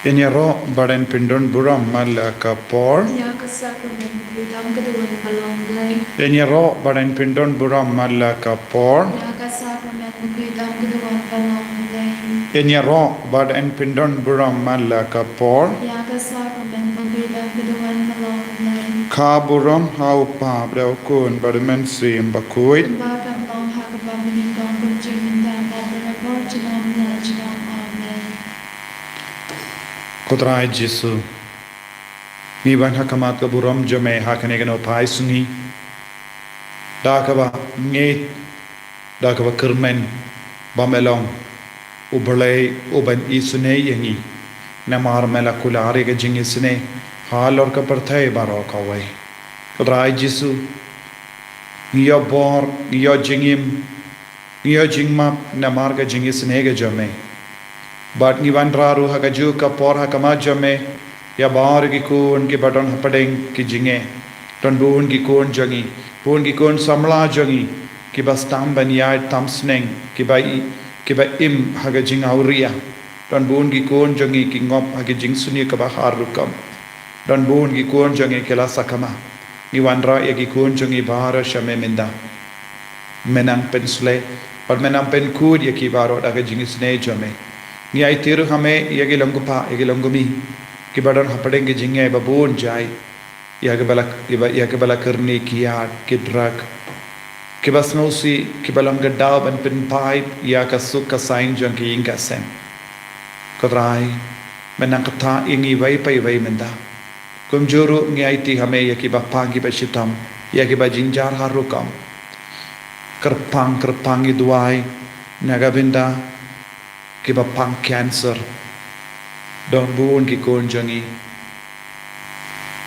Enyaro badan pindon buram malaka por. Enyaro badan pindon buram malaka por. Enyaro badan pindon buram malaka por. Ka buram hau pa brau kun badamen sim bakuit. Kodrai Jesu. Ni ban hakamat ka buram jame hakane gano pai sungi. Dakaba nge dakaba kermen bamelong uberlay uban isune yangi namar mela kulare ke jingisne hal or ka parthai baro kawai. Kodrai Jesu. Niyo bor niyo jingim niyo jingma namar ka jingisne ke jame. But ni van raru hakaju ka por hakama jame ya bar ki kun ki baton hapadeng ki jinge ton bun ki kun jangi bun ki kun samla jangi ki bastam ban ya tamsneng ki ba im hagajing auria ton bun ki kun jangi ki ngop hagajing suni ka ba harukam ton bun ki kun jangi kela sakama ni van ra ya ki kun jangi bahara shame menda menang pensle par menang pen kud ya ki baro hagajing sne jame ni ai tiru hame yagi longupa yagi longumi ki badon hapadeng ki jinge babun jai yagi bala karni ki yad ki drug ki basnosi ki balang gadab and pin pipe ya ka suk ka sain jang ki inga sen kodrai menang kata ingi vai pai vai menda kumjuru ni ai ti hame yagi bapang ki bashitam yagi ba jinjar harukam kerpang iduai nagabinda kiba pang cancer don buon ki kon jangi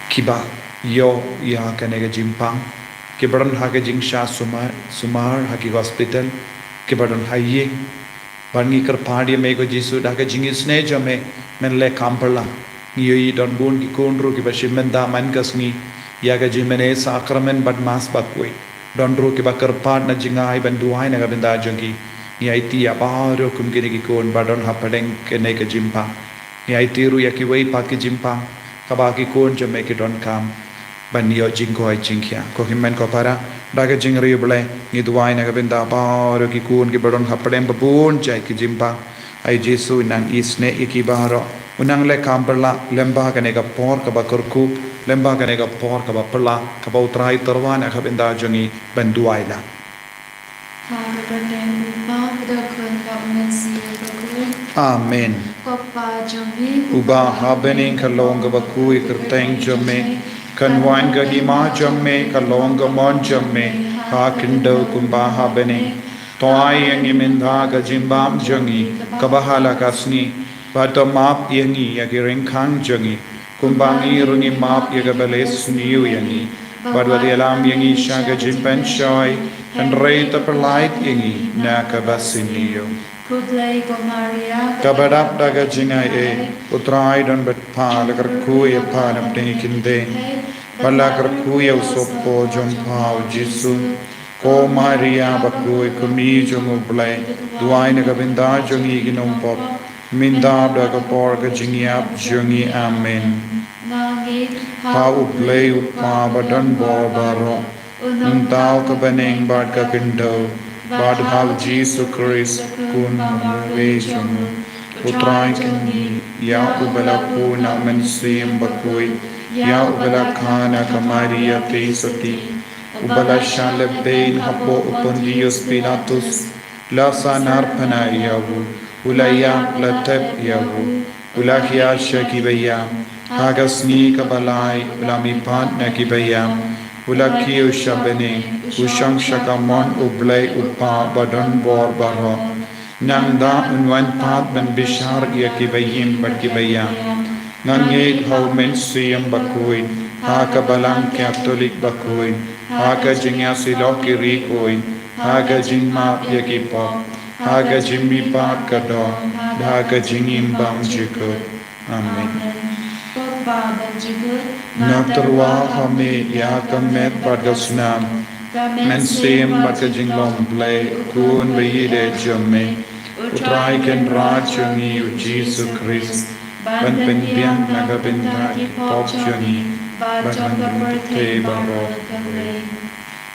kiba yo ya kanega jimpang kibaran ha ke jingsha sumar ha ki hospital kibaran haye bangi kar padi me ko jisu da ke jingis ne jame men le kampala yi don buon ki kon ru ki bashimenda man kasni ya ke jimene sakramen bad mas bakwe don ru ki bakar pad na jingai ban duai na ga benda jangi ni aiti abaro kum gini ki kon badon hapadeng ke ne ke jimpa ni aiti ru ya ki wei pa ki jimpa kaba ki kon jame ki don kam ban yo jingko ai jingkya ko himmen ko para daga jingri ble ni duai na gabinda abaro ki kon ki badon hapadeng babun jai ki jimpa ai jesu nang isne iki baro unang le kamperla lemba ka ne ka por ka ba kurku lemba ka ne ka por ka ba perla ka ba utrai terwana ka binda jangi ban duai la Amen. Uba habening kalonga bakui kerteng jame kanwan ga hima jame kalonga mon jame ha kindo kumba habening toai yang imenda ga jimbam jangi kabahala kasni bato map yangi yagiring kang jangi kumbangi rungi map yagabales niu yangi badwadi alam yangi shaga jimpan shoy and rate the light yangi nakabasiniyo kabadap daga Jingaiei utrai don bet pa lagar kuya pa napne kinde balagar kuya usopo jom pao jisu ko Maria bakui kumi jom ublay duai na kabinda jongi ginom pop mindab daga porga jingiap jongi amen pa ublay upa badan bo baro untao kabaneng bad ka kindo Bad how Jesus Christ kun revelation utrai kini ya ubala puna mensim bakui ya ubala kana kamaria tesati ubala shalebdein hapo upondios Pilatus la sanar pana yahu ulaya latep yahu ulahia shakibaya hagasni kabalai ulamipat nakibaya ulaki ushabene Ushang shakamon ublay upa badan bor baro nangda unwan pat ban bishar yakibayim bakibaya nanged how men siyam bakui haka balang catholic bakui haka jingya siloki rikoi haka jingma yakipa haka jimmi pat kado haka jingim bang jiko amen Natarwa hame yakamet badgasnam men same baka jinglom play kun bide jamme utrai ken rajungi Jesus Christ ban pen biang naga benda ki pop joni ban te baro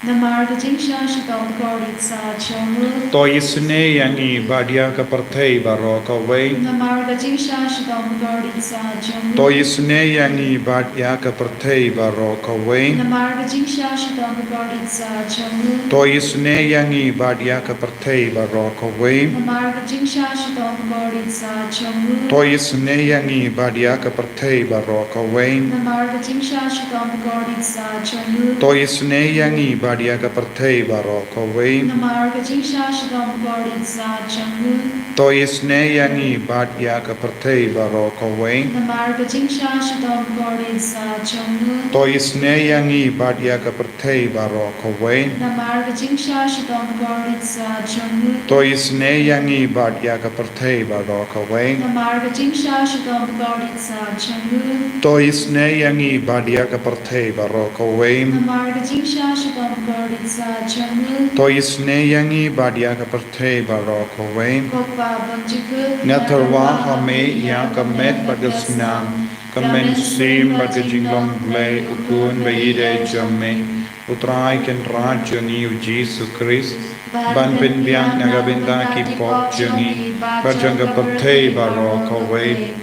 Namarga jingsha shitong korit sa chongu. To isne yangi badia ka partei baro ka wei. Namarga jingsha shitong korit sa chongu. To isne yangi badia ka partei baro ka wei. Namarga jingsha shitong korit sa chongu. To isne yangi badia ka partei baro ka wei. Namarga jingsha shitong korit sa chongu. To isne yangi badia ka partei baro ka wei. Namarga jingsha shitong korit sa chongu. To isne yangi badia ka partei baro ka wei. Namarga jingsha shitong korit sa chongu. To isne yangi badia ka partei baro ka wei. Namarga jingsha shitong korit sa chongu. To isne yangi badia ka partei baro ka wei. Namarga jingsha shitong korit sa chongu. To isne yangi badia ka partei baro ka wei. Namarga jingsha shitong korit sa chongu. To isne yangi badia ka partei baro ka wei. Namarga jingsha shitong korit sa chongu. To isne yangi badia ka partei baro ka wei. Kokpa bangjiku. Ngatarwa hame ya ka met bagasnam. Kamen sim baga jinglong blay ukun bayide jamme. Utrai ken raj ni Jesus Christ. Ban pen biang nagabinda ki pop jani. Bajanga partei baro ka wei.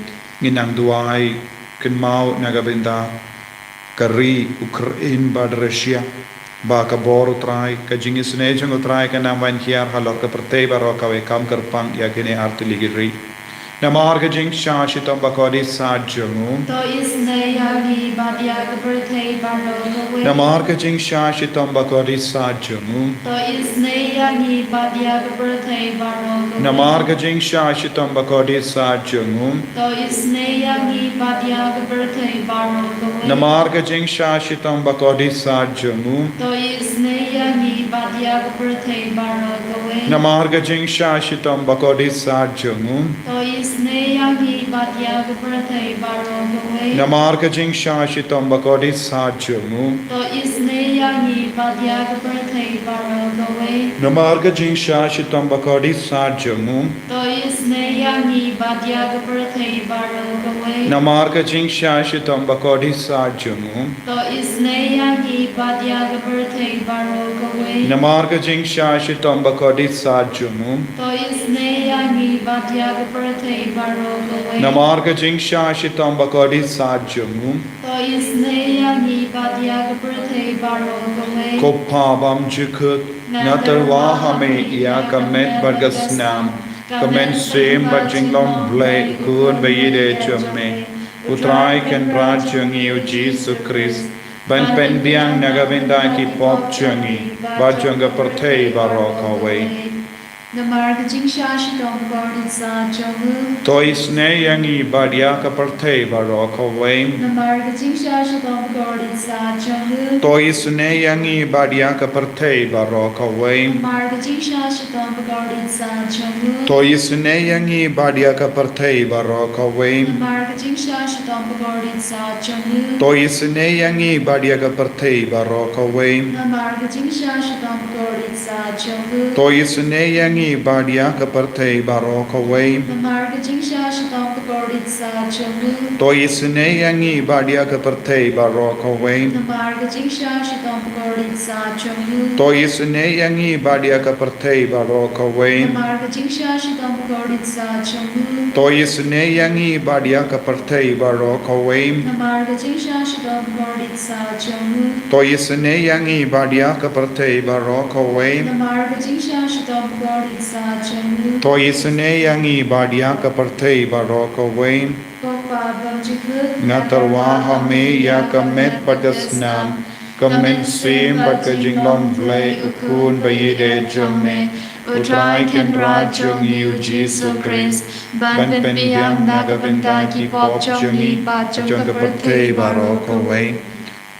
Nginang duai ken mau nagabinda. Kari Ukraine bad Russia. Ba ka bor utrai ka jingis ne jang utrai ka naman hiar halor ka partei baro ka wei kam karpang ya kene artu ligiri. Namarga jing shashitam bakodi sajamu. To isne yangi badia ka birthday baro ka wei. Namarga jing shashitam bakodi sajamu. To isne yangi badia ka birthday baro ka wei. Namarga jing shashitam bakodi sajamu. To isne yangi badia ka birthday baro ka wei. Namarga jing shashitam bakodi sajamu. To isne yangi badia ka birthday baro ka wei. Namarga jing shashitam bakodi sajamu. To isne yangi badia ka birthday baro ka wei. Namarga jing shashitam bakodi sajamu. To isne yangi badia ka birthday baro ka wei. Namarga jing shashitam bakodi sajamu. To isne yangi badia ka birthday baro ka wei. Namarga jing shashitam bakodi sajamu. To isne yangi badia ka birthday baro ka wei. Namarga jing shashitam bakodi sajamu. To isne yangi badia ka birthday baro ka wei. Namarga jing shashitam bakodi sajamu. To isne yangi badia ka birthday baro ka wei. Kopabam jikut natarwa hame ya kamet bagasnam. Kamen sim bajinglong blay kun bayide jamme. Utrai ken rajang iu Jesus Christ. Ban pen biang nagabinda ki pop changi. Bajanga partei baro ka wei. Namarga jingsha shitong korit sa chongu. To isne yangi badia ka partei baro ka wei. Namarga jingsha shitong korit sa chongu. To isne yangi badia ka partei baro ka wei. Namarga jingsha shitong korit sa chongu. To isne yangi badia ka partei baro ka wei. Namarga jingsha shitong korit sa chongu. To isne yangi badia ka partei baro ka wei. Namarga jingsha shitong korit sa chongu. To isne yangi badia ka partei baro ka wei. Namarga jingsha shitong korit sa chongu. To isne yangi badia ka partei baro ka wei. Namarga jingsha shitong korit sa chongu. To isne yangi badia ka partei baro ka wei. Namarga jingsha shitong korit sa chongu. To isne yangi badia ka partei baro ka wei. Namarga jingsha shitong korit sa chongu. To isne yangi badia ka partei baro ka wei. Namarga jingsha shitong korit sa chongu. To isne yangi badia ka partei baro ka wei. Kokpa bangjiku. Ngatarwa hame ya kamet bagasnam. Kamen sim baga jinglong blay ukun bayide jamme. Utrai ken rajang iu Jesus Christ. Ban pen biang nagabinda ki pop changi. Bajanga partei baro ka wei.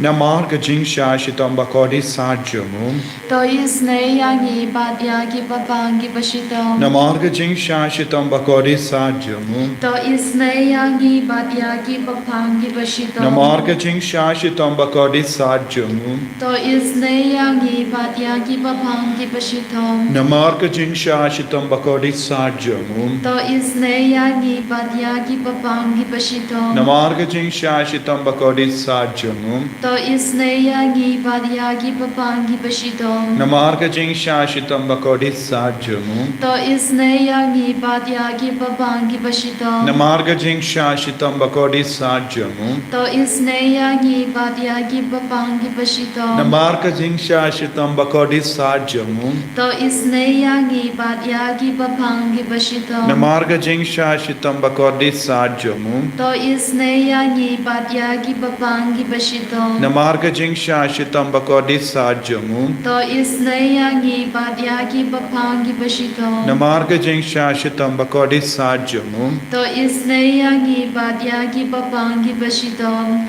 Namarga jing shashitam bakodi sajamum. To isne yangi badyagi babangi bashitam. Namarga jing shashitam bakodi sajamum. To isne yangi badyagi babangi bashitam. Namarga jing shashitam bakodi sajamum. To isne yangi badyagi babangi bashitam. Namarga jing shashitam bakodi sajamum. To isne yangi badyagi babangi bashitam. Namarga jing shashitam bakodi sajamum. To isne yangi badyagi babangi bashitam. Namarga jing shashitam bakodi sajamum. To isne yangi badyagi babangi bashitam. Namarga jing shashitam bakodi sajamum. To isne yangi badyagi babangi bashitam. Namarga jing shashitam bakodi sajamum. To isne yangi badyagi babangi bashitam. Namarga jing shashitam bakodi sajamum. To isne yangi badyagi babangi bashitam. Namarga jing shashitam bakodi sajamum. To isne yangi badyagi babangi bashitam. Namarga jing shashitam bakodi sajamum. To isne yangi badyagi babangi bashitam.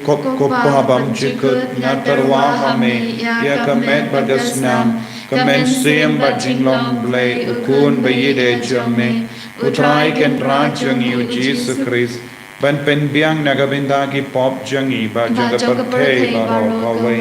Kopabam jikut natarwahame yakamet badasnam kamen siyam bajinglong blay ukun bayide jame utrai ken rajang yu Jesus Christ ban pen biang nagabindagi pop jangi ba jagapathe baro kawai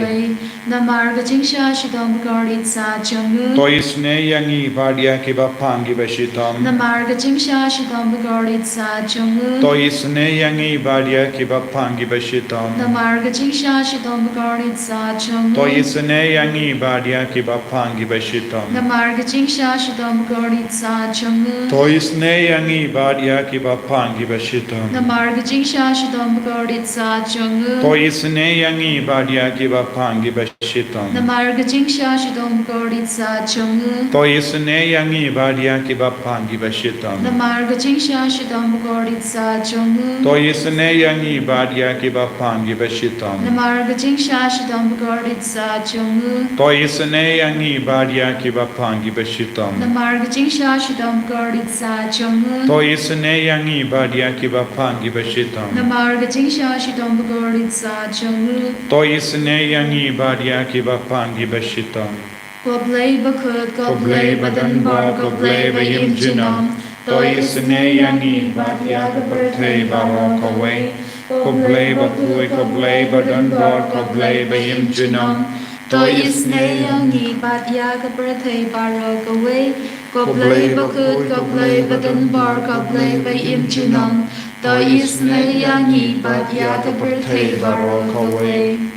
Namarga jingsha shidam garit sa jangu. Toisne yangi badia ki bapangi bashitam. Namarga jingsha shidam garit sa jangu. Toisne yangi badia ki bapangi bashitam. Namarga jingsha shidam garit sa jangu. Toisne yangi badia ki bapangi bashitam. Namarga jingsha shidam garit sa jangu. Toisne yangi badia ki bapangi bashitam. Namarga jingsha shidam garit sa jangu. Toisne yangi badia ki bapangi bashitam. Namarga jingsha shidam garit sa jangu. Toisne yangi badia ki bapangi bashitam. Namarga jingsha shidam garit sa jangu. Toisne yangi badia ki bapangi bashitam. Namarga jingsha shidam garit sa jangu. Toisne yangi badia ki bapangi bashitam. Namarga jingsha shidam garit sa jangu. Toisne yangi badia ki bapangi bashitam. Namarga jingsha shidam garit sa jangu. Toisne yangi badia ki bapangi bashitam. Koblay bakut, koblay badan bar, koblay bayim jinam. Toisne yangi badia ki perthe baro kawai. Koblay bakui, koblay badan bar, koblay bayim jinam. Toisne yangi badia ka perthe baro kawai. Koblay bakut, koblay badan bar, koblay bayim jinam. Toisne yangi badia ka perthe baro kawai.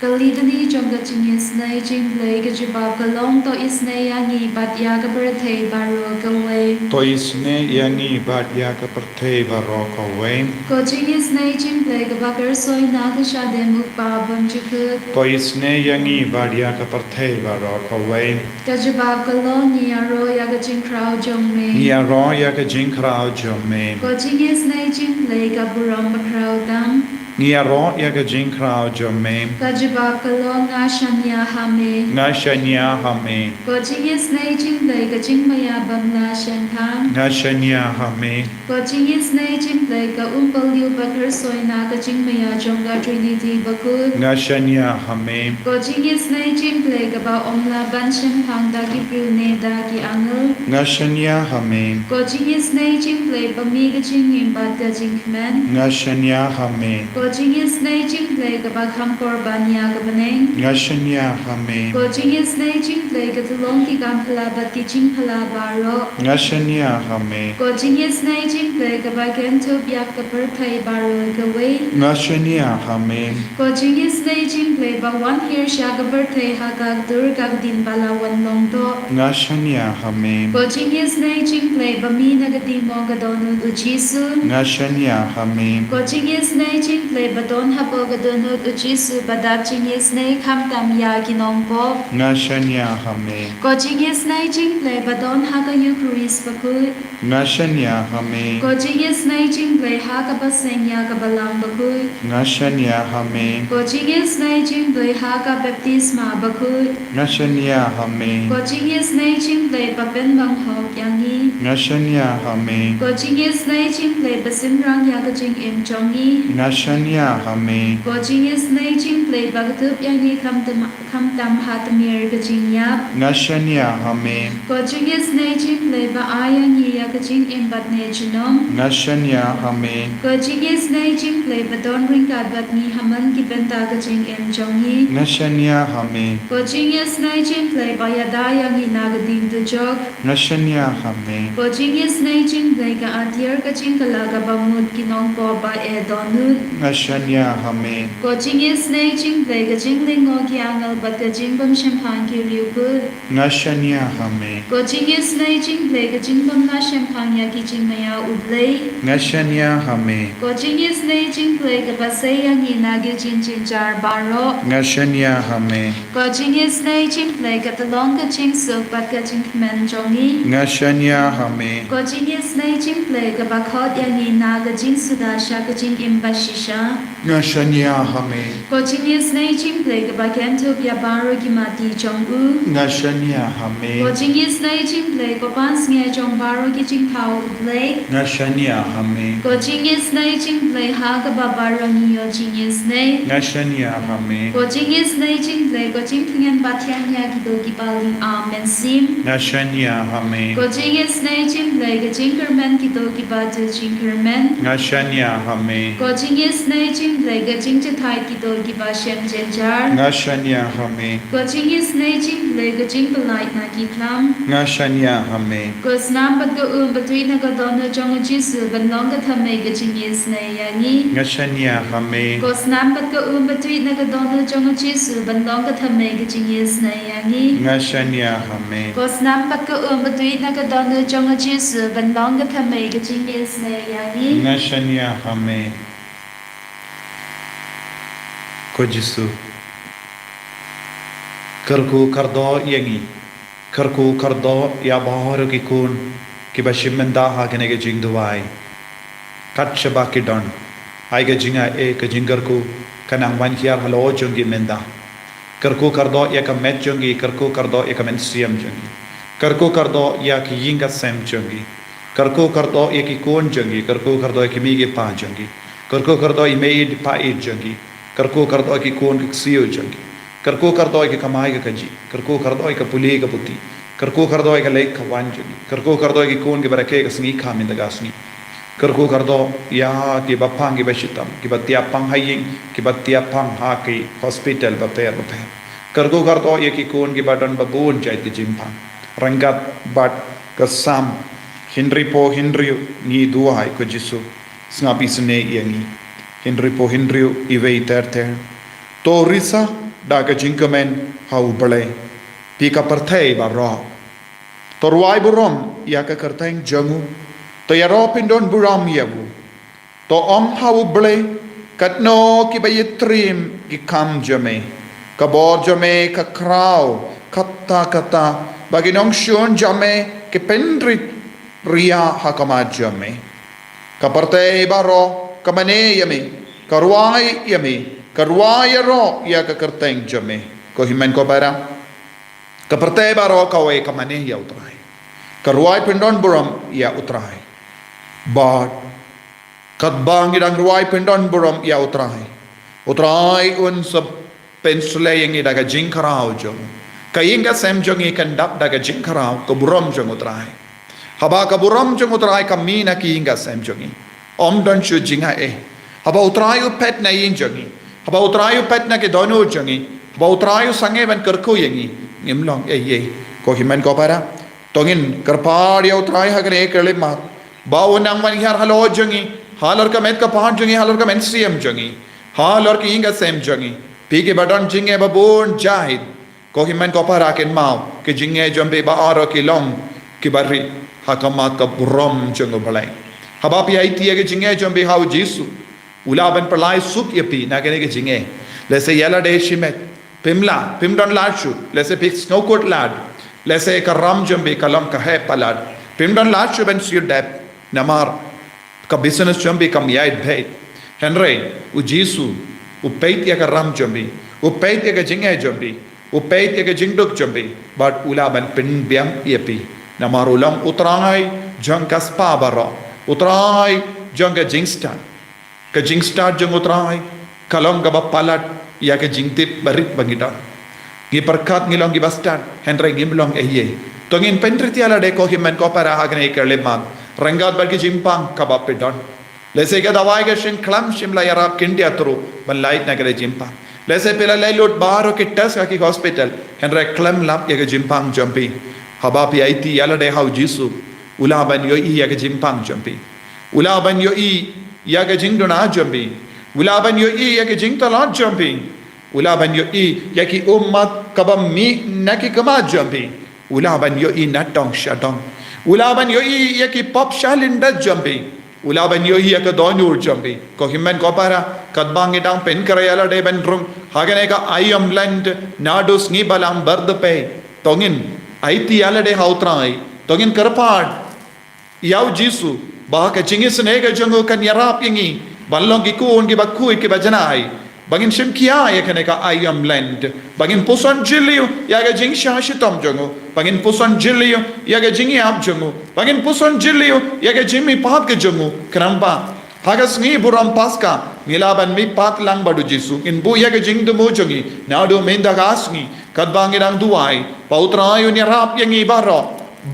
Kalidani Jong isne jimble gajibab kalong to isne yangi batya ka perthe baro kawai. Toisne yangi badia ki perthe baro kawai. Coaching isne jimble gabakar soy na ka shade mukpa banjikut. Toisne yangi badia ki perthe baro kawai. Gajibab kalong niyaro yaga jing crowd jong me. Nia ro ya ka jing krao jome. Coaching isne jimble gaburam crowd dam. Nia ro ya ka jing krao jome. Gajibab kalong nga shanya hame. Nga shanya hame. Coaching isne jimble gajing maya bangla shankang. Nga shanya hame. Coaching isne jimble ka umpal yu bakar soy na ka jing maya jonga trinity bakut. Nga shanya hame. Coaching isne jimble ka ba omla ban shankang dagi brune dagi angel. Nga shanya hame. Coaching isne jimble ba mi ka jing imbat ka jing kmen. Nga shanya hame. Coaching isne jimble ka ba kham korban ya ka baneng. Nga shanya hame. Coaching isne jimble ka tulong ki kam phala ba ti jing phala baro. Nga shanya hame. Coaching isne jimble ka ba kento biak ka perthai baro ka wei. Nga shanya hame. Coaching isne jimble ba wan here sha ka perthai ha ka dur ka din bala wan long to. Nga shanya hame. Coaching isne jimble ba mi na ka di mo ka donu uchisu. Nga shanya hame. Coaching isne jimble ba don ha po ka donu uchisu ba daching isne kham tam ya kinong po. Nga shanya hame. Coaching isne jimble ba don ha ka Eucharist ba ku. Nga shanya hame. Coaching isne jimble ha ka ba seng ya ka balang ba ku. Nga shanya hame. Coaching isne jimble ha ka baptisma ba ku. Nga shanya hame. Coaching isne jimble ba ben bang hok yangi. Nga shanya hame. Coaching isne jimble ba simrang ya ka jing im chongi. Nga shanya Ngashanya Hame Ko jing is nay jing play bagatup yang ni kam tam hat mir ka jing yap. Ngashanya Hame Ko jing is nay jing play ba ayang ni ya ka jing imbat ne jinom. Ngashanya Hame Ko jing is nay jing play ba don ring ka bat ni haman ki benta ka jing im jong ni. Ngashanya Hame Ko jing is nay jing play ba ya da yang ni na ga ding tu jog. Ngashanya Hame Ko jing is nay jing play ka atier ka jing ka la ga ba mut ki nong ko ba e don nu. Ngashanya Hame Ko jing is nay jing play ka jing ling ngo ki angal bat ka jing bam champagne ki riu pu. Ngashanya Hame Ko jing is nay jing play ka jing bam na champagne ya ki jing maya ublay. Ngashanya Hame Ko jing is nay jing play ka pasay yang ni na gi jing jing jar baro. Ngashanya Hame Ko jing is nay jing play ka talong ka jing silk bat ka jing men jongi. Ngashanya Hame Ko jing is nay jing play ka bakot yang ni na ga jing sudasha ka jing imbashisha. Ngashanya Hame Ko jing is nay jing play ka bakento ya baro ki mati jong u. Ngashanya Ko Hame jing is nay jing play ko pans nge jong baro ki jing pao play. Ngashanya Hame Ko jing is nay jing play ha ka ba baro ni yo jing is nay. Ngashanya Hame Ko jing is nay jing play ko jing tingen batyan ya ki do ki bali amen sim. Ngashanya Hame Ko jing is nay jing play ka jing kermen ki do ki ba tu jing kermen. Ngashanya Hame Ko jing is nay jing play ka jing chathai ki do ki ba shem jenjar. Ngashanya Hame Ko jing is nay jing play ka jing balai na ki klam. Ngashanya Hame Ko snam bat ka batui na ka don na jong jisu ban long ka thamai ka jing is nay yangi. Ngashanya Hame Ko snam bat ka batui na ka don na jong jisu ban long ka thamai ka jing is nay yangi. Ngashanya Hame Ko snam bat ka batui na ka don na jong jisu ban long ka thamai ka jing is nay yangi. Ngashanya Hame Ko Jisu Karku kardo yangi Karku kardo ya bahoro ki kun ki bashimenda ha kene ke jing duwai kat shaba ki don ai ke jinga e ke jingarku kanang wan hiar halo jongi menda Karku kardo ya ka met jongi karku kardo ya ka men siam jongi Karku kardo ya ki yinga sem jongi Karku kardo ya ki kun jongi karku kardo ya ki migi pa jongi Karku kardo ya made pa e jongi Karku kardo ki kun ki siyo jongi Karku kardo ki kamai ka kaji Karku kardo ki puli ka puti Karku kardo ki lek ka wan jongi Karku kardo ki kun ki barake ka singi ka min daga singi Karku kardo ya ki bapang ki bashitam ki batia pang haying ki batia pang ha ki hospital baper baper Karku kardo ya ki kun ki badan babun jai ti jimpang Rangat bat kasam Hindri po hindri ni duai ko Jisu Snapi sene yangi Hindri po hindri iwei ter To risa daga jingkamen hau balai Pika partai barra Torwai burom ya ka karteng jangu To yaro pindon buram yabu To om hau balai Katno ki bayitrim ki kam jame Kabor jame ka kraw Kata Bagi nong syun jame ki pendrit ria hakamad jame Kapartai baro kamane yame Karwai yame Karwai ro ya ka karteng jame Ko himen ko para Kapartai baro kawai kamane ya utrai Karwai pindon buram ya utrai But Katbang idang ruai pindon buram ya utrai Utrai un sab pensule yang idaga jingkarao jong Kayinga sem jong ikan dap daga jingkarao ko buram jong utrai Haba ka buram jong utrai kamina ki inga sem jongi Om don shu Jingaiei Haba utrayu pet na yin jongi Haba utrayu pet na ke donu jongi Haba utrayu sange ban kerku yangi Ngimlong ye Ko himen ko para Tongin kerpar ya utrai hagane kerlip mat Bawo nang man hiar halo jongi Halor ka met ka pahan jongi halor ka men siem jongi Halor ki inga sem jongi Pigi badon jinge babun jahid Ko himen ko para ken mau Ke jinge jombe ba aro ki long Ki bari hakamat ka buram jongo balai Habapi ai tia ke jinge jombe hau Jisu Ulaban perlai sup yapi na kene ke jinge Lese yala de shimet Pimla pimdon lachu Lese pik snowcoat lad Lese karam jombe kalam ka he palad Pimdon lachu ben sir dep Namar ka business jombe kam yaid bhait Henry u Jisu u peit ya karam jombe u peit ya ke jinge jombe u peit ya ke jingduk jombe But ulaban pin biam yapi Namar ulam utrai jang kaspa bara Utrai jang ke jingstan ke jing start jong utrai kalong ka bapalat ya ke jing tip barit bangita gi perkat ngilong gi bastan henry gimlong ye tongin pentri tiala de ko himen ko para hagne ke leman rangat bagi jimpang ka bapedon lese ga dawai ga shin klam shimla yarab kindia tru ban light na gale jimpang lese pela lailot baro ke tas ka ki hospital henry klam lap ya ga jimpang jumpi habapi aiti yala de how jisu ulaban yo i ya ga jimpang jumpi ulaban yo i ya ga jingdona jumpi ulaban yo i ya ga jingtala jumpi ulaban yo i ya ki ummat kabam mi naki kama jumpi ulaban yo i natong shatong ulaban yo i ya ki pop shalinda jumpi ulaban yo i ya ka donur jumpi ko himmen ko para kadbang idang pen karayala de benrum hagane ka ayam land nadus ni balam bardpe tongin aiti yala de hautrai tongin karpad yaw jisu ba ka chingis ne ga jango kan yarap yingi ballong ki kun ki bakku ki bajanai bangin shimkia ya kane ka ayam land bangin puson jiliu ya ga jing shashitom jango bangin puson jiliu ya ga jingi ab jango bangin puson jiliu ya ga jimi pat ke jango kramba hagas ngi buram paska nilaban mi pat lang badu jisu in bu ya ga jing du mo jangi na do menda gasngi kadbangirang duai pautrayu ni rap yangi baro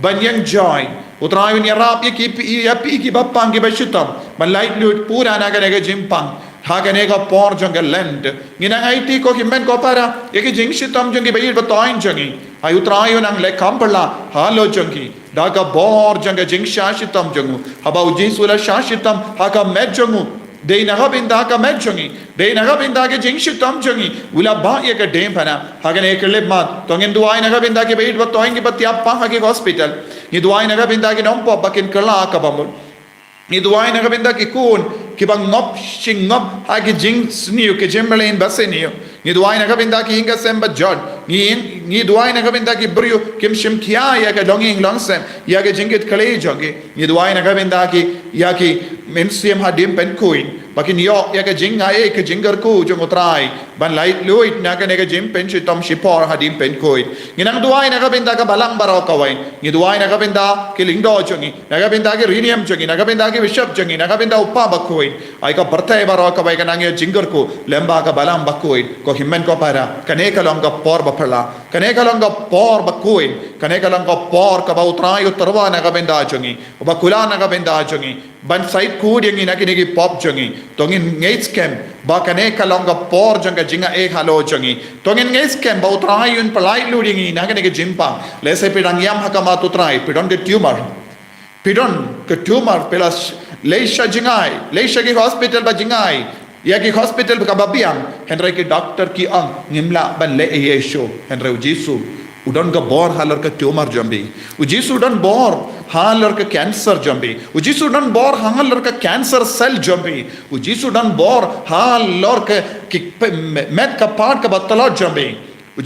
banyang joy utrayu ni rap ya ki bappang ki bashitam malait lut pura na ga jimpang hagane ga por jong land ngina IT ko himmen ko para yeki jing shitam jong bayil batoin jongi ay utrayo nang le kampala halo jongi daga bor jong jing shashitam jongu habau jisula shashitam haka med jongu de naga binda ka med jongi de naga binda ke jing shitam jongi ula ba ye ka dem pana hagane ke le mat tongin duai naga binda ke bayil batoin ki patya pa hage hospital ni duai naga binda ke nom po bakin kala ka bamul ni duai naga binda ki kun ki bang ngop shing ngop ha ki jing sniu ke jembelin baseniu ni duai naga binda ki hinga semba jod ni duai naga binda ki brio kim shim kia ya ka longing longsem ya ke jingit kale joge ni duai naga binda ki ya ki memsiem ha dim pen kuin bakin yo ya ke Jingaiei ke jingar ku jong utrai ban lait luit na ka ne ka jim pen shitom shipor ha dim pen kuin nginang duai naga binda ka balang baro kawai ni duai naga binda ki lingdo jongi naga binda ki riniam jongi naga binda ki bishop jongi naga binda uppa bakoi ai ka bartai baro ka bai ka nang jingar ku lemba ka balang bakoi ko himmen ko para kane ka long ka por baphala kane ka long ka por bakoi kane ka long ka por ka ba utrai utarwa naga binda jongi ba kula naga binda jongi ban site ku yang ina kini pop jongi tongin ngates kem ba kane ka long ka por jonga jinga ek halo jongi tongin ngates kem ba utrai un palai lu ding ina kane ke jimpa lese pidang yam hakama utrai pidon de tumor pidon ke tumor pelas leisha jingai leisha ki hospital ba jingai ya ki hospital ka babiang henry ki doctor ki ang ngimla ban le ye show henry jisu udon ka bor halar ka tumor jambi jisu udon bor halar ka cancer jambi jisu udon bor halar ka cancer cell jambi jisu udon bor halar ka met ka part ka batala jambi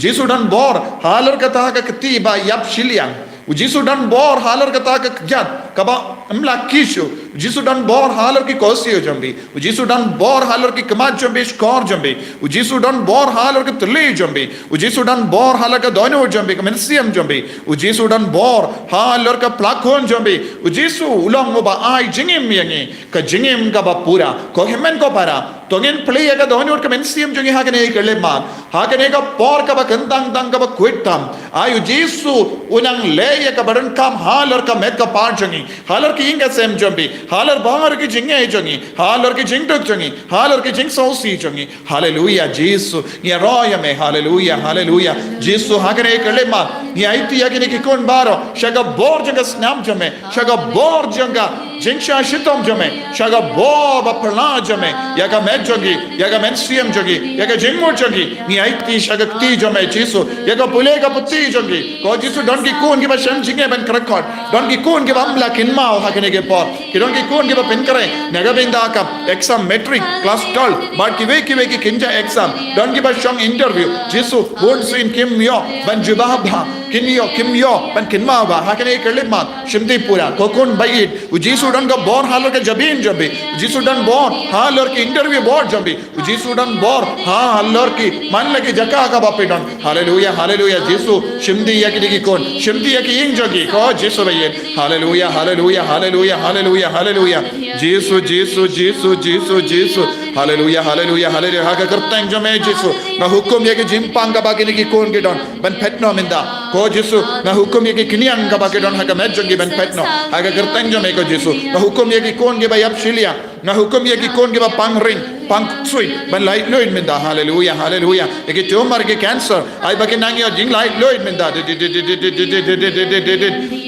jisu udon bor halar ka ta ka ktiba yap shiliang jisu udon bor halar ka ta ka gyat kaba amla kisho jisu dan bor halar ki kosi jambi jisu dan bor halar ki kamat jambi skor jambi jisu dan bor halar ki tli jambi jisu dan bor halar ka dono jambi ka mensiam jambi jisu dan bor halar ka plakon jambi jisu ulang ba ai jingim yangi ka jingim ka ba pura ko hemen ko para tongin play ka dono ka mensiam jangi ha ka ne kele ma ha ka ne ka por ka ba kantang dang ka ba quittam ayu jisu unang le ka baran kam halar ka met ka par jangi halar ki inga sem jambi halar bahar ki Jingaiei jongi halar ki jingdok jongi halar ki jingsosi jongi hallelujah jisu ni roya me hallelujah hallelujah jisu hagane kalema ni aiti yagine ki kon baro shaga bor janga snam jame shaga bor janga jingsha shitom jame shaga bor ba pala jame yaga med jongi yaga mensiam jongi yaga jingmo jongi ni aiti shaga ti jame jisu yaga pulega putti jongi ko jisu don ki kon ki ba shem jinge ben krakot don ki kon ki ba amla kinmao hagane ke por kidon ki kon ki ba pen kare naga binda ka exam metric class 12 but ki ki kinja exam don ki ba shong interview jisu won sin kim yo ban jubaba kinyo kimyo ban kinma ba hakane kelima shimdi pura kokun bayit uji sudan ka bor halor ke jabin jabi uji sudan bor halor ki interview board jabi uji sudan bor ha halor ki man lagi jaka ka bapidon hallelujah hallelujah jesu shimdi yakidi kon shimdi yaki ing jogi ko jesu bayen hallelujah hallelujah hallelujah hallelujah hallelujah jesu jesu jesu jesu jesu hallelujah hallelujah hallelujah haka kertang jame jesu na hukum yaki jimpang ka bagini ki kon gedon ban petno minda ko jesu na hukum yaki kiniang ka bagedon haka medjongi ban petno haka kertang jame ko jesu na hukum yaki kon ge bayap shilia na hukum yaki kon ge ba pangring pangtsui ban light loid minda hallelujah hallelujah yaki tumor ke cancer ai bagin nangi jing light loid minda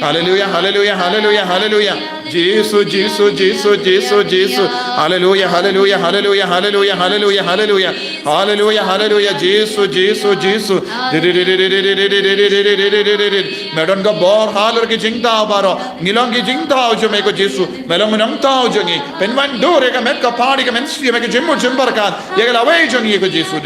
hallelujah hallelujah hallelujah hallelujah jesu jesu jesu jesu jesu hallelujah hallelujah hallelujah hallelujah hallelujah hallelujah hallelujah hallelujah jesu jesu jesu medon ka bor halor ki jingta baro nilong ki jingta jo me ko jesu melong namta jo ngi penwan dore ka met ka party ka menstri me ke jimmo jimbarkat ye la way jo ngi ko jesu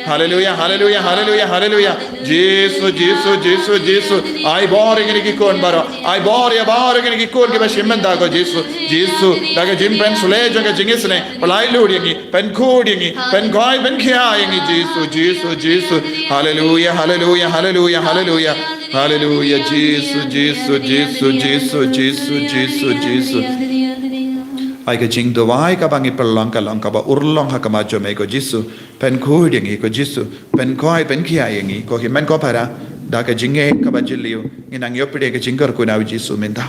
hallelujah hallelujah hallelujah hallelujah jesu jesu jesu jesu ai bor ngi ki kon baro ai bor ya bor ngi ki kon ke ba shimenda ko jesu jesu daga jim pen sule jo ke jingisne palai ludi ngi pen khodi ngi pen goi pen khia ngi jesu jesu jesu hallelujah hallelujah hallelujah hallelujah hallelujah jesu jesu jesu jesu jesu jesu jesu ai ka jing do vai ka bangi perlong ka long ka ba urlong ha ka ma jo me ko jesu pen khodi ngi ko jesu pen goi pen khia ngi ko hi men ko para da ka jinge ka ba jilio nginang yopide ka jingar ko na jesu menda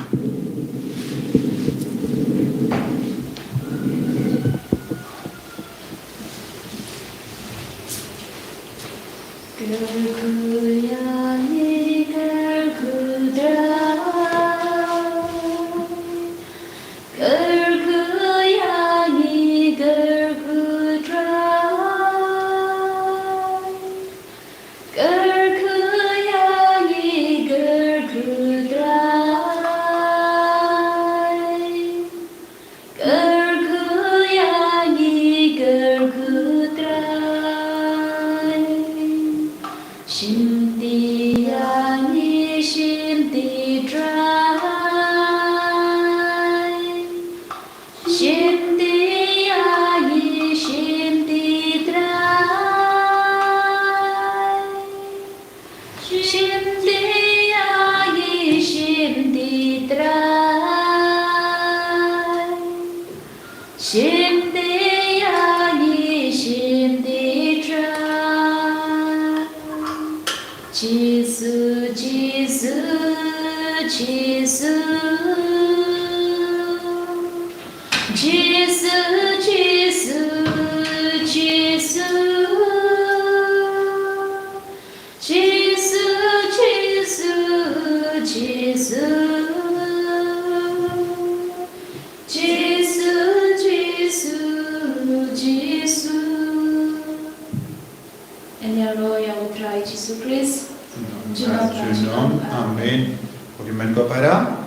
Amen. Bagaimana kau pada?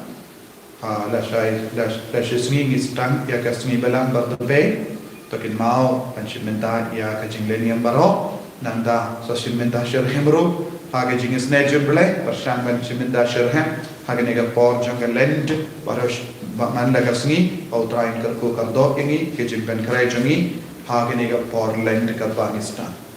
La shisngi istang ya kasngi belang bertepe, tokin mau pensimenta ya kajinglen yang baru, nanda sosimenta syarhem baru, haga jingis nejum bele, persang pensimenta syarhem, haga nega por janggal lend, baru manda kasngi, autrain kerku kardok ini, kajingpen kerai jangi, haga nega por lend kat Pakistan.